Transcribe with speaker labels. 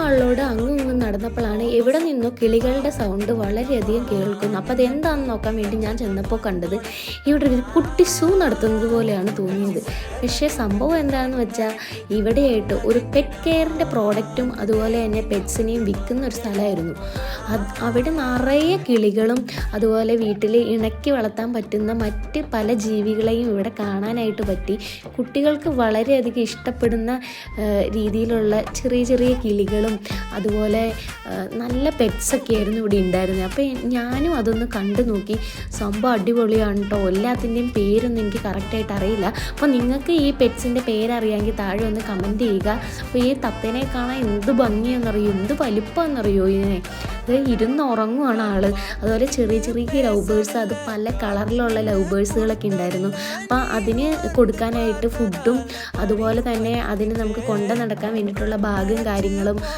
Speaker 1: ഹാളിലൂടെ അങ്ങും ഇങ്ങും നടന്നപ്പോഴാണ് എവിടെ നിന്നോ കിളികളുടെ സൗണ്ട് വളരെയധികം കേൾക്കുന്നു. അപ്പോൾ അതെന്താണെന്ന് നോക്കാൻ വേണ്ടി ഞാൻ ചെന്നപ്പോൾ കണ്ടത് ഇവിടെ ഒരു കുട്ടി സൂ നടത്തുന്നത് പോലെയാണ് തോന്നിയത്. പക്ഷേ സംഭവം എന്താണെന്ന് വെച്ചാൽ ഇവിടെയായിട്ട് ഒരു പെറ്റ് കെയറിൻ്റെ പ്രോഡക്റ്റും അതുപോലെ തന്നെ പെറ്റ്സിനെയും വിൽക്കുന്ന ഒരു സ്ഥലമായിരുന്നു. അവിടെ നിറയെ കിളികളും അതുപോലെ വീട്ടിൽ ഇണക്കി വളർത്താൻ പറ്റുന്ന മറ്റ് പല ജീവികളെയും ഇവിടെ കാണാനായിട്ട് പറ്റി. കുട്ടികൾക്ക് വളരെയധികം ഇഷ്ടപ്പെടുന്ന രീതിയിലുള്ള ചെറിയ ചെറിയ കിളികളും അതുപോലെ നല്ല പെറ്റ്സൊക്കെ ആയിരുന്നു ഇവിടെ ഉണ്ടായിരുന്നത്. അപ്പോൾ ഞാനും അതൊന്ന് കണ്ടു നോക്കി. സംഭവം അടിപൊളിയാണ് കേട്ടോ. എല്ലാത്തിൻ്റെയും പേരൊന്നും എനിക്ക് കറക്റ്റായിട്ട് അറിയില്ല. അപ്പോൾ നിങ്ങൾക്ക് ഈ പെറ്റ്സിൻ്റെ പേരറിയാമെങ്കിൽ താഴെ ഒന്ന് കമൻറ്റ് ചെയ്യുക. അപ്പോൾ ഈ തത്തേനെ കാണാൻ എന്ത് ഭംഗിയാണെന്നറിയോ, എന്ത് വലിപ്പമാണെന്നറിയോ ഇതിനെ. അത് ഇരുന്ന് ഉറങ്ങുവാണ് ആള്. അതുപോലെ ചെറിയ ചെറിയ ലവ് ബേഴ്സ്, അത് പല കളറിലുള്ള ലവ് ബേഴ്സുകളൊക്കെ ഉണ്ടായിരുന്നു. അപ്പോൾ അതിന് കൊടുക്കാനായിട്ട് ഫുഡും അതുപോലെ തന്നെ അതിന് നമുക്ക് കൊണ്ടു നടക്കാൻ വേണ്ടിയിട്ടുള്ള ബാഗും കാര്യങ്ങളും